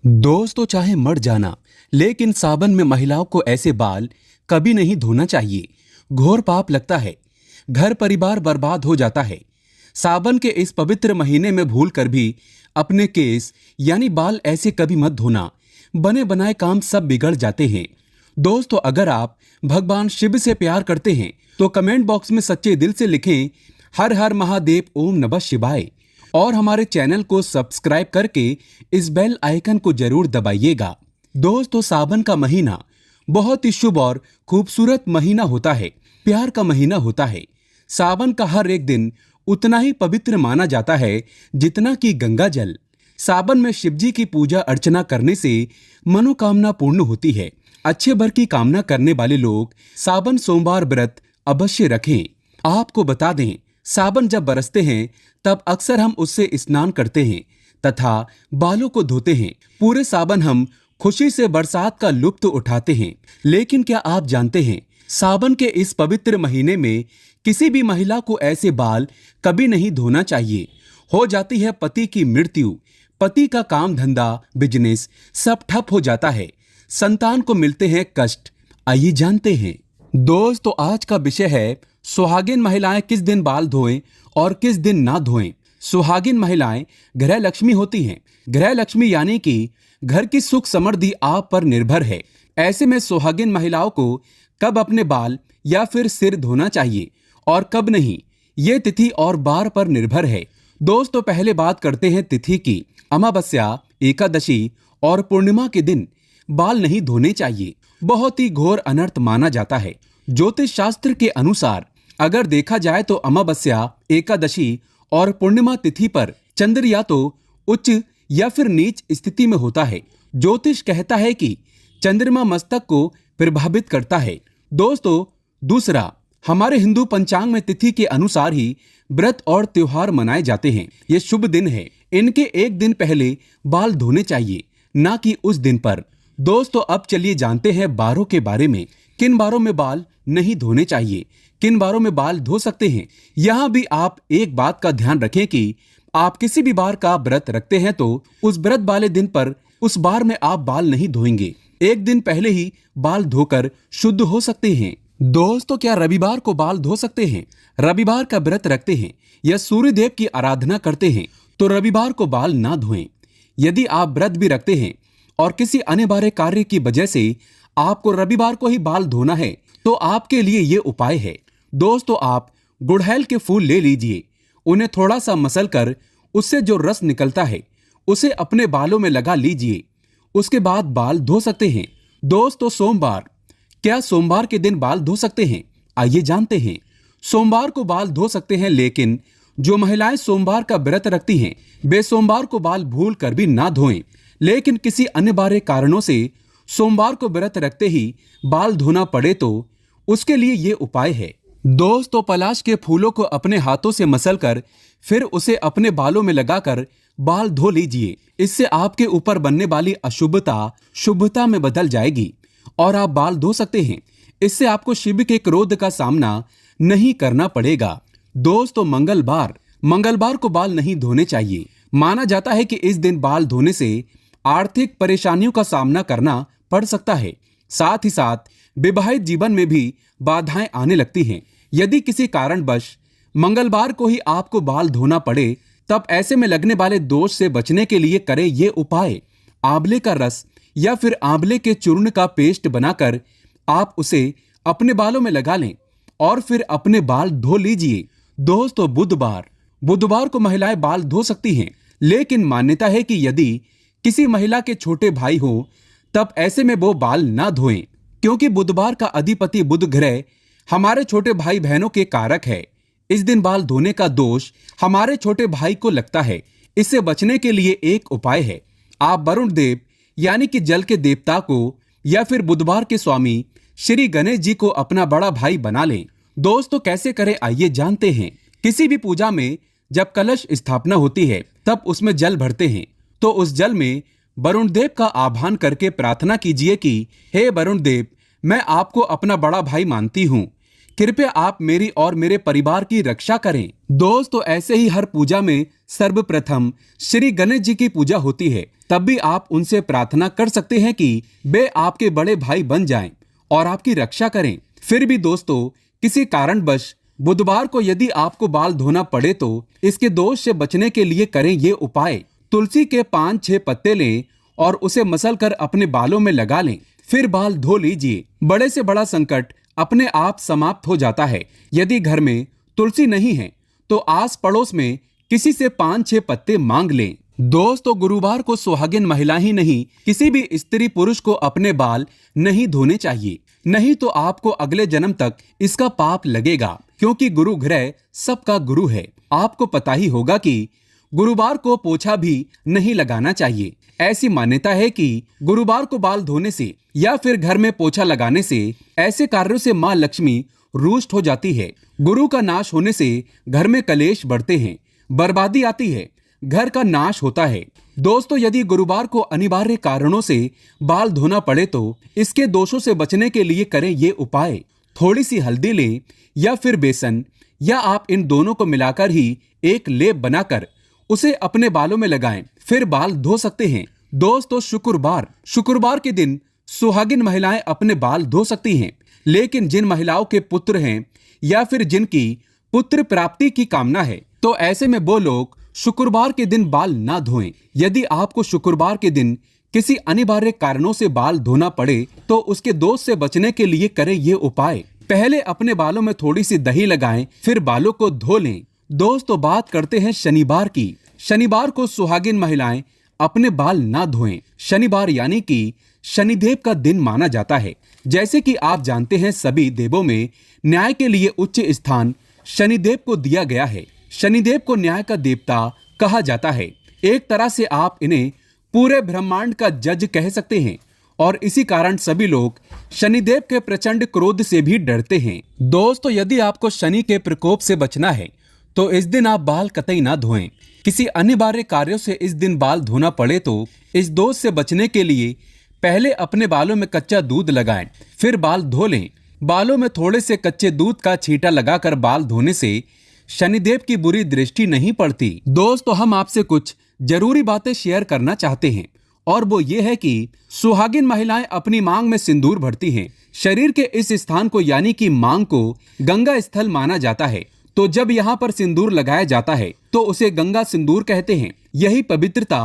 दोस्तों, चाहे मर जाना, लेकिन सावन में महिलाओं को ऐसे बाल कभी नहीं धोना चाहिए। घोर पाप लगता है, घर परिवार बर्बाद हो जाता है। सावन के इस पवित्र महीने में भूल कर भी अपने केस यानी बाल ऐसे कभी मत धोना, बने बनाए काम सब बिगड़ जाते हैं। दोस्तों, अगर आप भगवान शिव से प्यार करते हैं तो कमेंट बॉक्स में सच्चे दिल से लिखें हर हर महादेव ओम नमः शिवाय और हमारे चैनल को सब्सक्राइब करके इस बेल आइकन को जरूर दबाइएगा। दोस्तों, सावन का महीना बहुत ही शुभ और खूबसूरत महीना होता है, प्यार का महीना होता है। सावन का हर एक दिन उतना ही पवित्र माना जाता है जितना कि गंगा जल। सावन में शिव जी की पूजा अर्चना करने से मनोकामना पूर्ण होती है। अच्छे वर की कामना करने वाले लोग सावन सोमवार व्रत अवश्य रखें। आपको बता दें, सावन जब बरसते हैं तब अक्सर हम उससे स्नान करते हैं तथा बालों को धोते हैं। पूरे सावन हम खुशी से बरसात का लुत्फ उठाते हैं। लेकिन क्या आप जानते हैं, सावन के इस पवित्र महीने में किसी भी महिला को ऐसे बाल कभी नहीं धोना चाहिए। हो जाती है पति की मृत्यु, पति का काम धंधा बिजनेस सब ठप हो जाता है, संतान को मिलते हैं कष्ट। आइए जानते हैं। दोस्तों, आज का विषय है सुहागिन महिलाएं किस दिन बाल धोएं और किस दिन ना धोएं। सुहागिन महिलाएं गृह लक्ष्मी होती हैं। गृह लक्ष्मी यानी कि घर की सुख समृद्धि आप पर निर्भर है। ऐसे में सुहागिन महिलाओं को कब अपने बाल या फिर सिर धोना चाहिए और कब नहीं, ये तिथि और बार पर निर्भर है। दोस्तों, पहले बात करते हैं तिथि की। अमावस्या, एकादशी और पूर्णिमा के दिन बाल नहीं धोने चाहिए। बहुत ही घोर अनर्थ माना जाता है। ज्योतिष शास्त्र के अनुसार अगर देखा जाए तो अमावस्या, एकादशी और पूर्णिमा तिथि पर चंद्र या तो उच्च या फिर नीच स्थिति में होता है। ज्योतिष कहता है कि चंद्रमा मस्तक को प्रभावित करता है। दोस्तों, दूसरा, हमारे हिंदू पंचांग में तिथि के अनुसार ही व्रत और त्योहार मनाए जाते हैं। ये शुभ दिन है, इनके एक दिन पहले बाल धोने चाहिए, ना कि उस दिन पर। दोस्तों, अब चलिए जानते हैं बारों के बारे में। किन बारों में बाल नहीं धोने चाहिए, किन बारों में बाल धो सकते हैं। यहाँ भी आप एक बात का ध्यान रखें कि आप किसी भी बार का व्रत रखते हैं तो उस व्रत वाले दिन पर उस बार में आप बाल नहीं धोएंगे। एक दिन पहले ही बाल धोकर शुद्ध हो सकते हैं। दोस्तों, क्या रविवार को बाल धो सकते हैं? रविवार का व्रत रखते हैं या सूर्य देव की आराधना करते हैं तो रविवार को बाल ना धोएं। यदि आप व्रत भी रखते हैं और किसी अनिवार्य कार्य की वजह से आपको रविवार को ही बाल धोना है तो आपके लिए ये उपाय है। दोस्तों, आप गुड़हल के फूल ले लीजिए, उन्हें थोड़ा सा मसल कर उससे जो रस निकलता है उसे अपने बालों में लगा लीजिए। उसके बाद बाल धो सकते हैं। दोस्तों, सोमवार, क्या सोमवार के दिन बाल धो सकते हैं? आइए जानते हैं। सोमवार को बाल धो सकते हैं, लेकिन जो महिलाएं सोमवार का व्रत रखती हैं वे सोमवार को बाल भूल कर भी ना धोएं। लेकिन किसी अनिवार्य कारणों से सोमवार को व्रत रखते ही बाल धोना पड़े तो उसके लिए ये उपाय है। दोस्तों, पलाश के फूलों को अपने हाथों से मसलकर फिर उसे अपने बालों में लगाकर बाल धो लीजिए। इससे आपके ऊपर बनने वाली अशुभता शुभता में बदल जाएगी और आप बाल धो सकते हैं। इससे आपको शिव के क्रोध का सामना नहीं करना पड़ेगा। दोस्तों, मंगलवार को बाल नहीं धोने चाहिए। माना जाता है कि इस दिन बाल धोने से आर्थिक परेशानियों का सामना करना पड़ सकता है। साथ ही साथ विवाहित जीवन में भी बाधाएं आने लगती हैं। यदि किसी कारणवश मंगलवार को ही आपको बाल धोना पड़े तब ऐसे में लगने वाले दोष से बचने के लिए करें ये उपाय। आंवले का रस या फिर आंवले के चूर्ण का पेस्ट बनाकर आप उसे अपने बालों में लगा लें और फिर अपने बाल धो लीजिए। दोस्तों, बुधवार को महिलाएं बाल धो सकती हैं, लेकिन मान्यता है कि यदि किसी महिला के छोटे भाई हो तब ऐसे में वो बाल ना धोएं, क्योंकि बुधवार का अधिपति बुध ग्रह हमारे छोटे भाई बहनों के कारक है। इस दिन बाल धोने का दोष हमारे छोटे भाई को लगता है। इससे बचने के लिए एक उपाय है। आप वरुण देव यानी कि जल के देवता को या फिर बुधवार के स्वामी श्री गणेश जी को अपना बड़ा भाई बना लें। दोस्तों, कैसे करें आइए जानते हैं। किसी भी पूजा में जब कलश स्थापना होती है तब उसमें जल भरते हैं तो उस जल में वरुण देव का आह्वान करके प्रार्थना कीजिए कि हे वरुण देव, मैं आपको अपना बड़ा भाई मानती हूँ। कृपया आप मेरी और मेरे परिवार की रक्षा करें। दोस्तों, ऐसे ही हर पूजा में सर्वप्रथम श्री गणेश जी की पूजा होती है। तब भी आप उनसे प्रार्थना कर सकते हैं कि वे आपके बड़े भाई बन जाएं और आपकी रक्षा करें। फिर भी दोस्तों, किसी कारणवश बुधवार को यदि आपको बाल धोना पड़े तो इसके दोष से बचने के लिए करें ये उपाय। तुलसी के 5-6 पत्ते लें और उसे मसल कर अपने बालों में लगा लें, फिर बाल धो लीजिए। बड़े से बड़ा संकट अपने आप समाप्त हो जाता है। यदि घर में तुलसी नहीं है तो आस पड़ोस में किसी से 5-6 पत्ते मांग लें। दोस्तों, गुरुवार को सुहागिन महिला ही नहीं, किसी भी स्त्री पुरुष को अपने बाल नहीं धोने चाहिए, नहीं तो आपको अगले जन्म तक इसका पाप लगेगा, क्योंकि गुरु ग्रह सबका गुरु है। आपको पता ही होगा कि गुरुवार को पोछा भी नहीं लगाना चाहिए। ऐसी मान्यता है कि गुरुवार को बाल धोने से या फिर घर में पोछा लगाने से ऐसे कार्यों से माँ लक्ष्मी रुष्ट हो जाती है। गुरु का नाश होने से घर में कलेश बढ़ते हैं, बर्बादी आती है, घर का नाश होता है। दोस्तों, यदि गुरुवार को अनिवार्य कारणों से बाल धोना पड़े तो इसके दोषों से बचने के लिए करें ये उपाय। थोड़ी सी हल्दी लें या फिर बेसन, या आप इन दोनों को मिलाकर ही एक लेप बनाकर उसे अपने बालों में लगाएं, फिर बाल धो सकते हैं। दोस्तों, शुक्रवार के दिन सुहागिन महिलाएं अपने बाल धो सकती हैं, लेकिन जिन महिलाओं के पुत्र हैं या फिर जिनकी पुत्र प्राप्ति की कामना है तो ऐसे में वो लोग शुक्रवार के दिन बाल ना धोएं। यदि आपको शुक्रवार के दिन किसी अनिवार्य कारणों से बाल धोना पड़े तो उसके दोष से बचने के लिए करें ये उपाय। पहले अपने बालों में थोड़ी सी दही लगाएं, फिर बालों को धो लें। दोस्तों, बात करते हैं शनिवार की। शनिवार को सुहागिन महिलाएं अपने बाल ना धोएं। शनिवार यानी कि शनिदेव का दिन माना जाता है। जैसे कि आप जानते हैं, सभी देवों में न्याय के लिए उच्च स्थान शनिदेव को दिया गया है। शनिदेव को न्याय का देवता कहा जाता है। एक तरह से आप इन्हें पूरे ब्रह्मांड का जज कह सकते हैं, और इसी कारण सभी लोग शनिदेव के प्रचंड क्रोध से भी डरते हैं। दोस्तों, यदि आपको शनि के प्रकोप से बचना है तो इस दिन आप बाल कतई ना धोएं। किसी अनिवार्य कार्यों से इस दिन बाल धोना पड़े तो इस दोष से बचने के लिए पहले अपने बालों में कच्चा दूध लगाएं, फिर बाल धो लें। बालों में थोड़े से कच्चे दूध का छींटा लगाकर बाल धोने से शनिदेव की बुरी दृष्टि नहीं पड़ती। दोस्तों, हम आपसे कुछ जरूरी बातें शेयर करना चाहते हैं, और वो ये है कि सुहागिन महिलाएं अपनी मांग में सिंदूर भरती हैं। शरीर के इस स्थान को यानी कि मांग को गंगा स्थल माना जाता है, तो जब यहाँ पर सिंदूर लगाया जाता है तो उसे गंगा सिंदूर कहते हैं। यही पवित्रता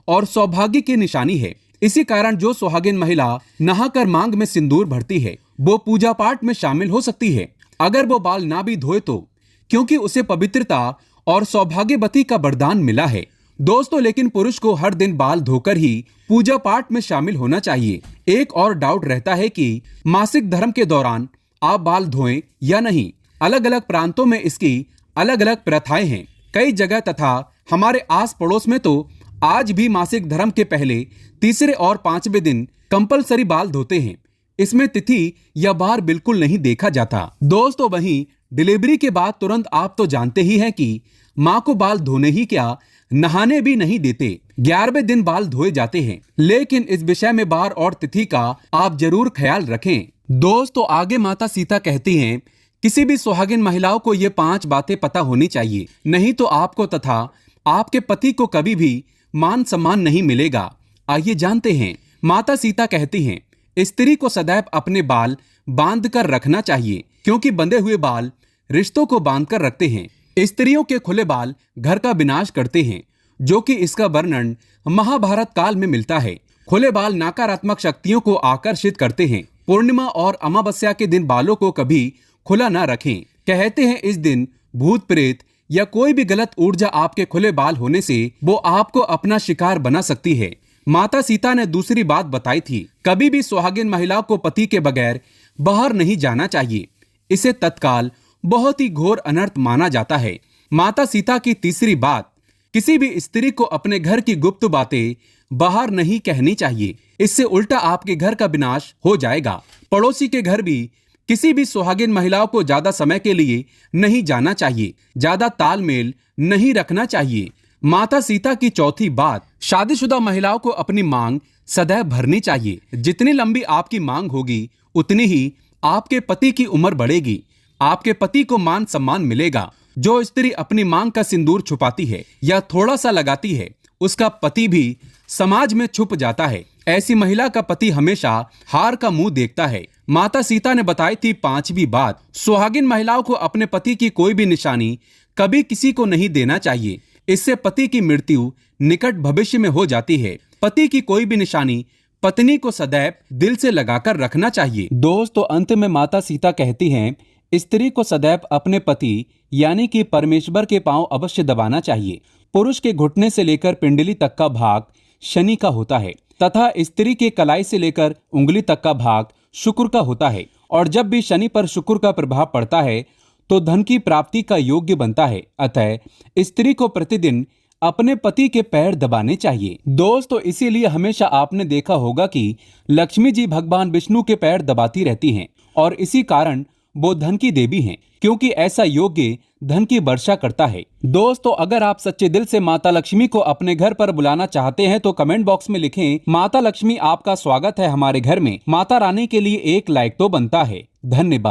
और सौभाग्य की निशानी है। इसी कारण जो सुहागिन महिला नहाकर मांग में सिंदूर भरती है वो पूजा पाठ में शामिल हो सकती है, अगर वो बाल ना भी धोए तो, क्योंकि उसे पवित्रता और सौभाग्यवती का वरदान मिला है। दोस्तों, लेकिन पुरुष को हर दिन बाल धोकर ही पूजा पाठ में शामिल होना चाहिए। एक और डाउट रहता है कि मासिक धर्म के दौरान आप बाल धोएं या नहीं। अलग अलग प्रांतों में इसकी अलग अलग प्रथाएं हैं। कई जगह तथा हमारे आस पड़ोस में तो आज भी मासिक धर्म के पहले, तीसरे और 5वें दिन कंपलसरी बाल धोते हैं। इसमें तिथि या बार बिल्कुल नहीं देखा जाता। दोस्तों, वहीं डिलीवरी के बाद तुरंत आप तो जानते ही हैं कि माँ को बाल धोने ही क्या, नहाने भी नहीं देते। 11वें दिन बाल धोए जाते हैं, लेकिन इस विषय में बार और तिथि का आप जरूर ख्याल रखें। दोस्तों, आगे माता सीता कहती हैं, किसी भी सुहागिन महिलाओं को ये 5 बातें पता होनी चाहिए, नहीं तो आपको तथा आपके पति को कभी भी मान सम्मान नहीं मिलेगा। आइए जानते हैं। माता सीता कहती हैं, स्त्री को सदैव अपने बाल बांध कर रखना चाहिए, क्योंकि बंधे हुए बाल रिश्तों को बांध कर रखते हैं। स्त्रियों के खुले बाल घर का विनाश करते हैं, जो कि इसका वर्णन महाभारत काल में मिलता है। खुले बाल नकारात्मक शक्तियों को आकर्षित करते हैं। पूर्णिमा और अमावस्या के दिन बालों को कभी खुला ना रखें। कहते हैं इस दिन भूत प्रेत या कोई भी गलत ऊर्जा आपके खुले बाल होने से वो आपको अपना शिकार बना सकती है। माता सीता ने दूसरी बात बताई थी, कभी भी सुहागिन महिला को पति के बगैर बाहर नहीं जाना चाहिए। इसे तत्काल बहुत ही घोर अनर्थ माना जाता है। माता सीता की तीसरी बात, किसी भी स्त्री को अपने घर की गुप्त बातें बाहर नहीं कहनी चाहिए। इससे उल्टा आपके घर का विनाश हो जाएगा। पड़ोसी के घर भी किसी भी सुहागिन महिलाओं को ज्यादा समय के लिए नहीं जाना चाहिए। ज्यादा तालमेल नहीं रखना चाहिए। माता सीता की चौथी बात, शादीशुदा महिलाओं को अपनी मांग सदैव भरनी चाहिए। जितनी लंबी आपकी मांग होगी उतनी ही आपके पति की उम्र बढ़ेगी। आपके पति को मान सम्मान मिलेगा। जो स्त्री अपनी मांग का सिंदूर छुपाती है या थोड़ा सा लगाती है, उसका पति भी समाज में छुप जाता है। ऐसी महिला का पति हमेशा हार का मुंह देखता है। माता सीता ने बताई थी 5वीं बात, सुहागिन महिलाओं को अपने पति की कोई भी निशानी कभी किसी को नहीं देना चाहिए। इससे पति की मृत्यु निकट भविष्य में हो जाती है। पति की कोई भी निशानी पत्नी को सदैव दिल से लगाकर रखना चाहिए। दोस्तों, अंत में माता सीता कहती हैं, स्त्री को सदैव अपने पति यानी कि परमेश्वर के पांव अवश्य दबाना चाहिए। पुरुष के घुटने से लेकर पिंडली तक का भाग शनि का होता है तथा स्त्री के कलाई से लेकर उंगली तक का भाग शुक्र का होता है। और जब भी शनि पर शुक्र का प्रभाव पड़ता है तो धन की प्राप्ति का योग्य बनता है। अतः स्त्री को प्रतिदिन अपने पति के पैर दबाने चाहिए। दोस्तों, इसीलिए हमेशा आपने देखा होगा कि लक्ष्मी जी भगवान विष्णु के पैर दबाती रहती हैं और इसी कारण वो धन की देवी हैं, क्योंकि ऐसा योग्य धन की वर्षा करता है। दोस्तों, अगर आप सच्चे दिल से माता लक्ष्मी को अपने घर पर बुलाना चाहते हैं तो कमेंट बॉक्स में लिखें, माता लक्ष्मी आपका स्वागत है हमारे घर में। माता रानी के लिए एक लाइक तो बनता है। धन्यवाद।